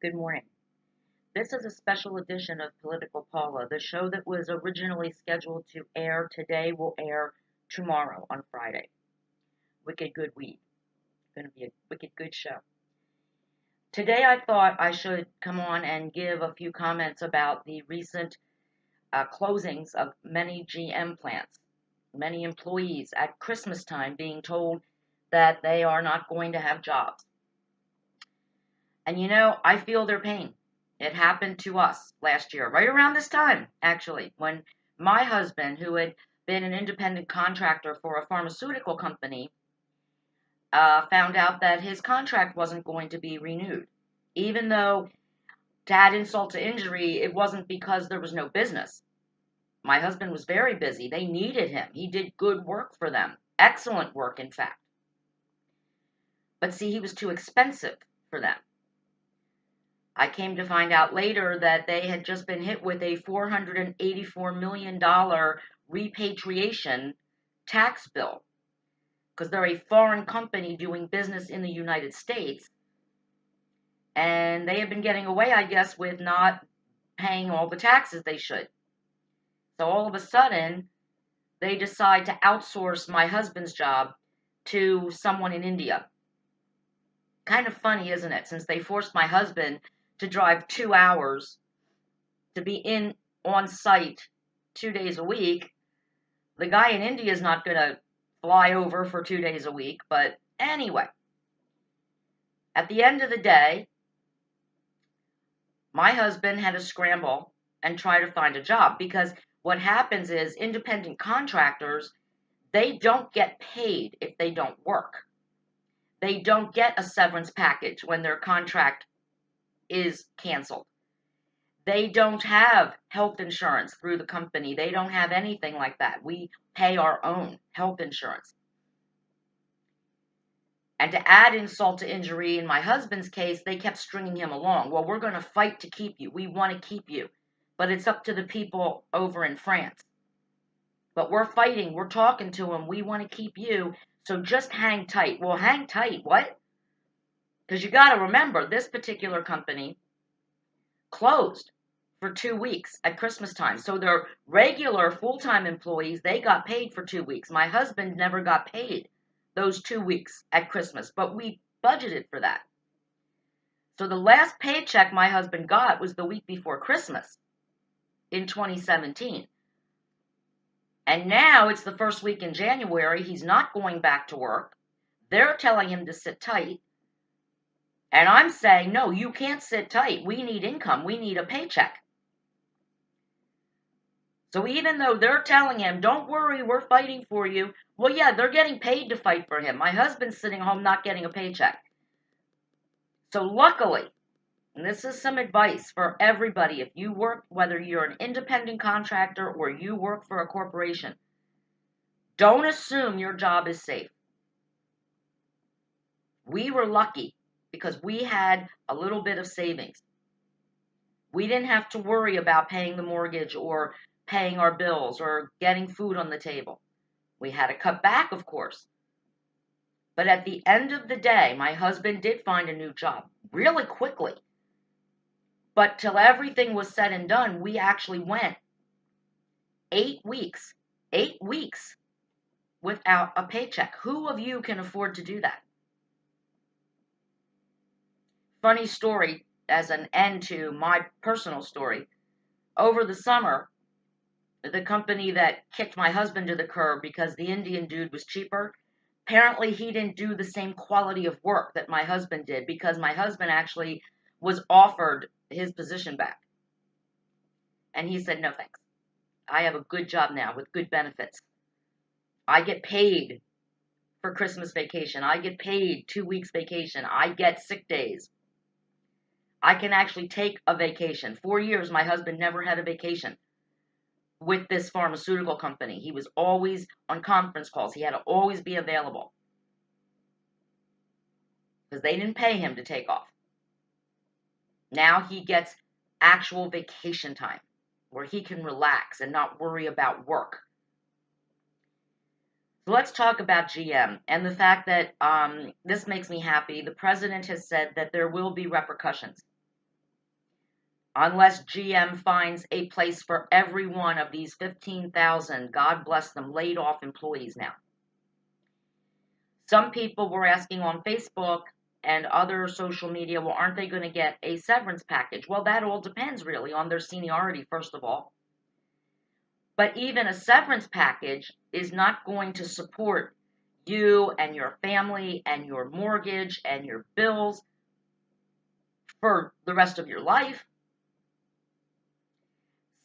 Good morning. This is a special edition of Political Paula. The show that was originally scheduled to air today will air tomorrow on Friday. Wicked good weed. Going to be a wicked good show. Today I thought I should come on and give a few comments about the recent closings of many GM plants. Many employees at Christmas time being told that they are not going to have jobs. And I feel their pain. It happened to us last year, right around this time, actually, when my husband, who had been an independent contractor for a pharmaceutical company, found out that his contract wasn't going to be renewed. Even though, to add insult to injury, it wasn't because there was no business. My husband was very busy. They needed him. He did good work for them. Excellent work, in fact. But see, he was too expensive for them. I came to find out later that they had just been hit with a $484 million repatriation tax bill because they're a foreign company doing business in the United States. And they have been getting away, I guess, with not paying all the taxes they should. So all of a sudden, they decide to outsource my husband's job to someone in India. Kind of funny, isn't it? Since they forced my husband to drive 2 hours to be on site 2 days a week. The guy in India is not going to fly over for 2 days a week. But anyway, at the end of the day, my husband had to scramble and try to find a job because what happens is independent contractors, they don't get paid if they don't work. They don't get a severance package when their contract is canceled. They don't have health insurance through the company. They don't have anything like that. We pay our own health insurance. And to add insult to injury, in my husband's case, they kept stringing him along. Well, we're going to fight to keep you. We want to keep you. But it's up to the people over in France. But we're fighting. We're talking to them. We want to keep you. So just hang tight. Well, hang tight. What? Because you got to remember, this particular company closed for 2 weeks at Christmas time. So their regular full-time employees, they got paid for 2 weeks. My husband never got paid those 2 weeks at Christmas, but we budgeted for that. So the last paycheck my husband got was the week before Christmas in 2017. And now it's the first week in January. He's not going back to work. They're telling him to sit tight. And I'm saying, no, you can't sit tight. We need income. We need a paycheck. So even though they're telling him, don't worry, we're fighting for you. Well, yeah, they're getting paid to fight for him. My husband's sitting home not getting a paycheck. So luckily, and this is some advice for everybody, if you work, whether you're an independent contractor or you work for a corporation, don't assume your job is safe. We were lucky because we had a little bit of savings. We didn't have to worry about paying the mortgage or paying our bills or getting food on the table. We had to cut back, of course. But at the end of the day, my husband did find a new job really quickly. But till everything was said and done, we actually went 8 weeks without a paycheck. Who of you can afford to do that? Funny story as an end to my personal story. Over the summer, the company that kicked my husband to the curb because the Indian dude was cheaper, apparently he didn't do the same quality of work that my husband did because my husband actually was offered his position back. And he said, no thanks. I have a good job now with good benefits. I get paid for Christmas vacation. I get paid 2 weeks vacation. I get sick days. I can actually take a vacation. 4 years, my husband never had a vacation with this pharmaceutical company. He was always on conference calls. He had to always be available because they didn't pay him to take off. Now he gets actual vacation time where he can relax and not worry about work. So let's talk about GM and the fact that this makes me happy. The president has said that there will be repercussions. unless GM finds a place for every one of these 15,000, God bless them, laid off employees now. Some people were asking on Facebook and other social media, well, aren't they going to get a severance package? Well, that all depends really on their seniority, first of all. But even a severance package is not going to support you and your family and your mortgage and your bills for the rest of your life.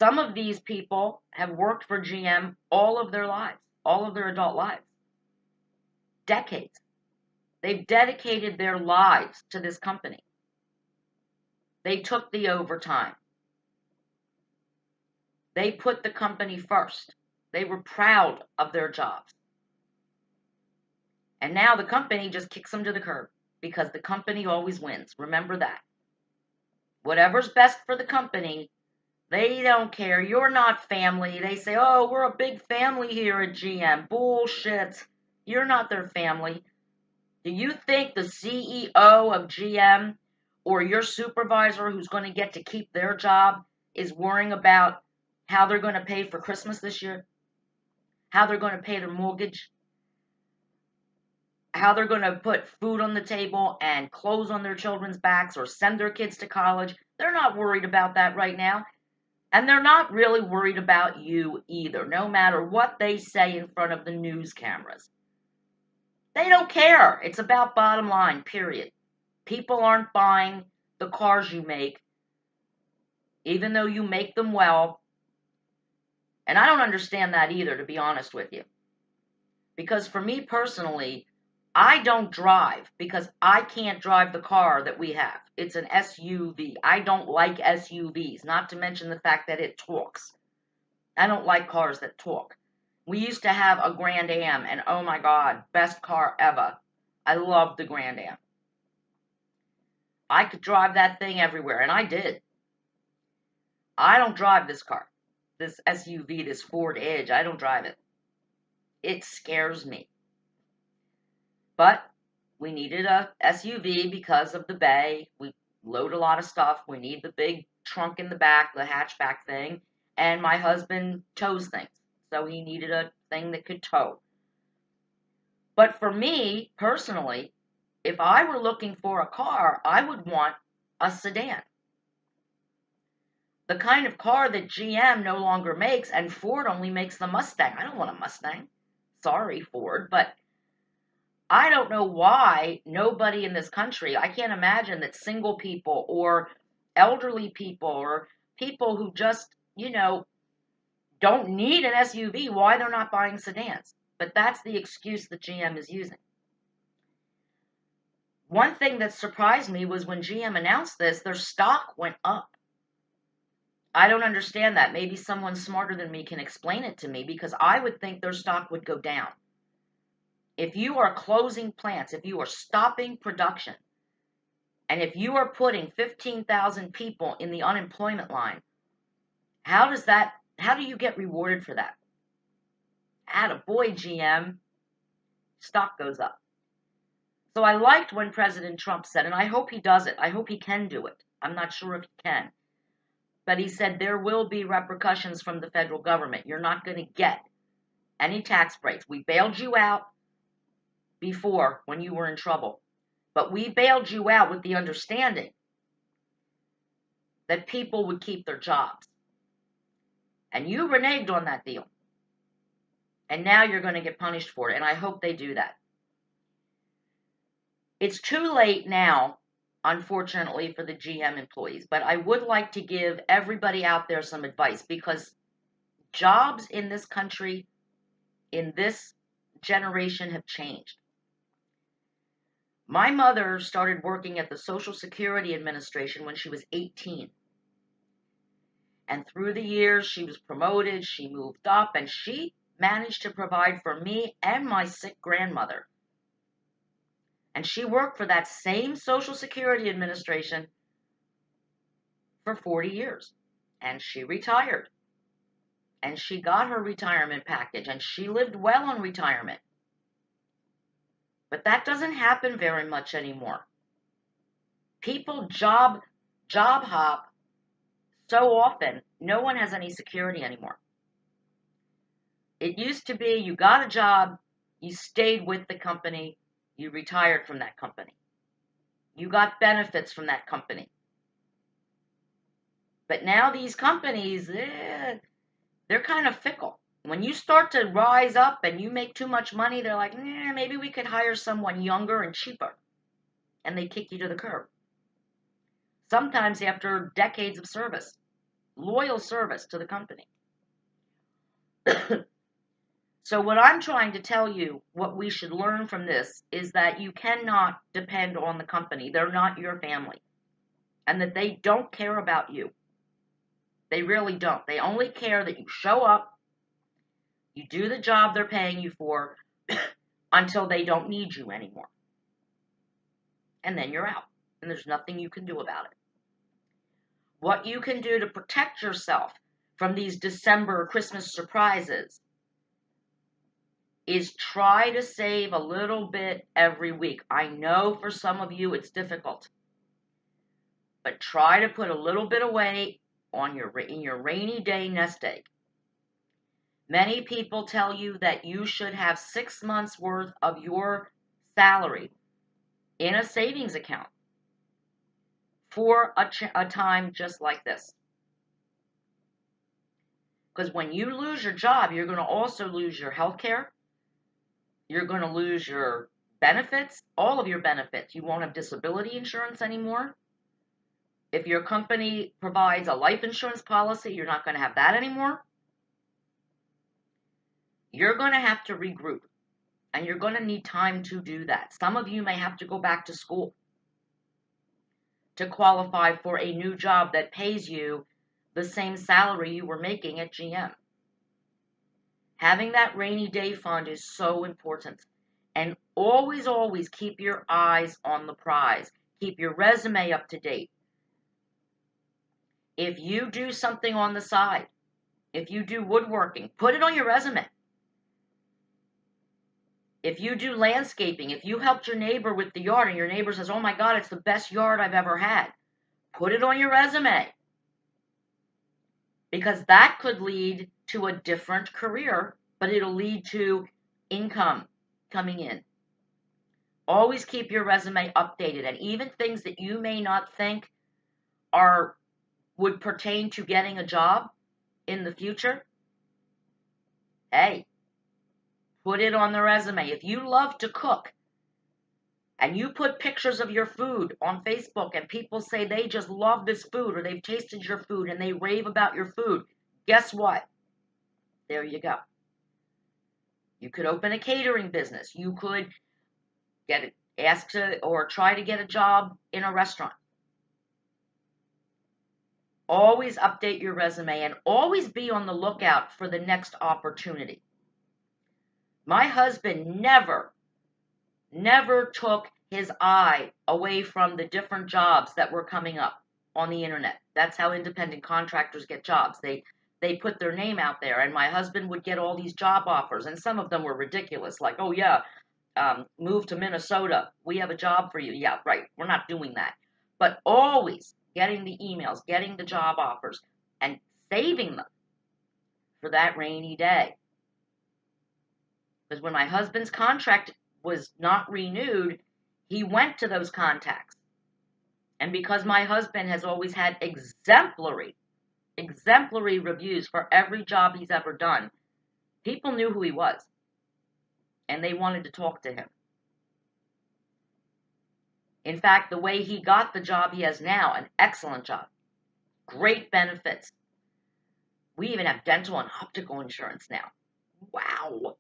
Some of these people have worked for GM all of their lives, all of their adult lives, decades. They've dedicated their lives to this company. They took the overtime. They put the company first. They were proud of their jobs. And now the company just kicks them to the curb because the company always wins. Remember that. Whatever's best for the company, they don't care. You're not family. They say, oh, we're a big family here at GM. Bullshit. You're not their family. Do you think the CEO of GM or your supervisor who's going to get to keep their job is worrying about how they're going to pay for Christmas this year? How they're going to pay their mortgage? How they're going to put food on the table and clothes on their children's backs or send their kids to college? They're not worried about that right now. And they're not really worried about you either, no matter what they say in front of the news cameras. They don't care. It's about bottom line, period. People aren't buying the cars you make, even though you make them well. And I don't understand that either, to be honest with you. Because for me personally, I don't drive because I can't drive the car that we have. It's an SUV. I don't like SUVs, not to mention the fact that it talks. I don't like cars that talk. We used to have a Grand Am, and oh my God, best car ever. I loved the Grand Am. I could drive that thing everywhere, and I did. I don't drive this car, this SUV, this Ford Edge. I don't drive it. It scares me. But we needed a SUV because of the bay. We load a lot of stuff. We need the big trunk in the back, the hatchback thing. And my husband tows things. So he needed a thing that could tow. But for me, personally, if I were looking for a car, I would want a sedan. The kind of car that GM no longer makes, and Ford only makes the Mustang. I don't want a Mustang. Sorry, Ford, but I don't know why nobody in this country, I can't imagine that single people or elderly people or people who just, don't need an SUV, why they're not buying sedans. But that's the excuse that GM is using. One thing that surprised me was when GM announced this, their stock went up. I don't understand that. Maybe someone smarter than me can explain it to me because I would think their stock would go down. If you are closing plants, if you are stopping production, and if you are putting 15,000 people in the unemployment line, how do you get rewarded for that? Attaboy, GM. Stock goes up. So I liked when President Trump said, and I hope he does it. I hope he can do it. I'm not sure if he can. But he said there will be repercussions from the federal government. You're not going to get any tax breaks. We bailed you out before when you were in trouble. But we bailed you out with the understanding that people would keep their jobs. And you reneged on that deal. And now you're going to get punished for it. And I hope they do that. It's too late now, unfortunately, for the GM employees. But I would like to give everybody out there some advice because jobs in this country, in this generation, have changed. My mother started working at the Social Security Administration when she was 18. And through the years, she was promoted, she moved up, and she managed to provide for me and my sick grandmother. And she worked for that same Social Security Administration for 40 years. And she retired. And she got her retirement package, and she lived well on retirement. But that doesn't happen very much anymore. People job hop So often, no one has any security anymore. It used to be you got a job, you stayed with the company, you retired from that company. You got benefits from that company. But now these companies, they're kind of fickle. When you start to rise up and you make too much money, they're like, maybe we could hire someone younger and cheaper. And they kick you to the curb. Sometimes after decades of service, loyal service to the company. So what I'm trying to tell you, what we should learn from this, is that you cannot depend on the company. They're not your family. And that they don't care about you. They really don't. They only care that you show up, you do the job they're paying you for, until they don't need you anymore. And then you're out. And there's nothing you can do about it. What you can do to protect yourself from these December Christmas surprises is try to save a little bit every week. I know for some of you it's difficult, but try to put a little bit away in your rainy day nest egg. Many people tell you that you should have 6 months worth of your salary in a savings account for a time just like this. Because when you lose your job, you're going to also lose your health care. You're going to lose your benefits, all of your benefits. You won't have disability insurance anymore. If your company provides a life insurance policy, you're not going to have that anymore. You're going to have to regroup, and you're going to need time to do that. Some of you may have to go back to school to qualify for a new job that pays you the same salary you were making at GM. Having that rainy day fund is so important. And always, always keep your eyes on the prize. Keep your resume up to date. If you do something on the side, if you do woodworking, put it on your resume. If you do landscaping, if you helped your neighbor with the yard and your neighbor says, oh my God, it's the best yard I've ever had, put it on your resume. Because that could lead to a different career, but it'll lead to income coming in. Always keep your resume updated, and even things that you may not think would pertain to getting a job in the future. Hey, put it on the resume. If you love to cook and you put pictures of your food on Facebook and people say they just love this food or they've tasted your food and they rave about your food, guess what? There you go. You could open a catering business. You could ask to or try to get a job in a restaurant. Always update your resume and always be on the lookout for the next opportunity. My husband never took his eye away from the different jobs that were coming up on the internet. That's how independent contractors get jobs. They put their name out there, and my husband would get all these job offers, and some of them were ridiculous, like, oh yeah, move to Minnesota. We have a job for you. Yeah, right. We're not doing that. But always getting the emails, getting the job offers, and saving them for that rainy day. Because when my husband's contract was not renewed, he went to those contacts. And because my husband has always had exemplary reviews for every job he's ever done, people knew who he was. And they wanted to talk to him. In fact, the way he got the job he has now, an excellent job, great benefits. We even have dental and optical insurance now. Wow.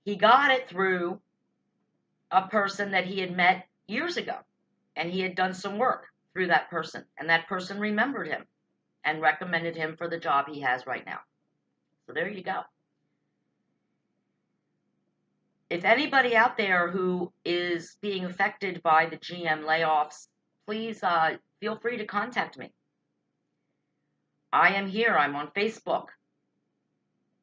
He got it through a person that he had met years ago, and he had done some work through that person, and that person remembered him and recommended him for the job he has right now. So there you go. If anybody out there who is being affected by the GM layoffs, please feel free to contact me. I am here. I'm on Facebook.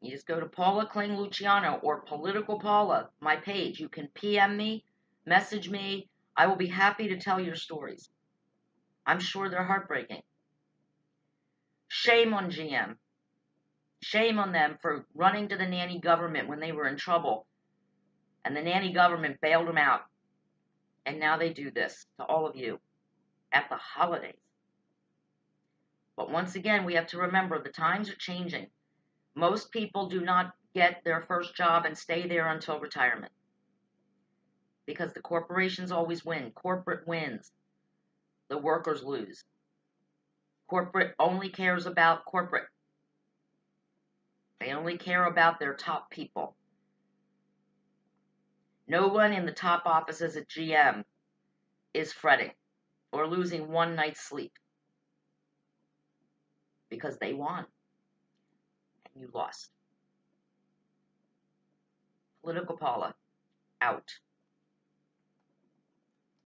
You just go to Paula Kling Luciano or Political Paula, my page. You can PM me, message me. I will be happy to tell your stories. I'm sure they're heartbreaking. Shame on GM. Shame on them for running to the nanny government when they were in trouble, and the nanny government bailed them out. And now they do this to all of you at the holidays. But once again, we have to remember the times are changing. Most people do not get their first job and stay there until retirement because the corporations always win. Corporate wins. The workers lose. Corporate only cares about corporate. They only care about their top people. No one in the top offices at GM is fretting or losing one night's sleep because they won and you lost. Political Paula, out.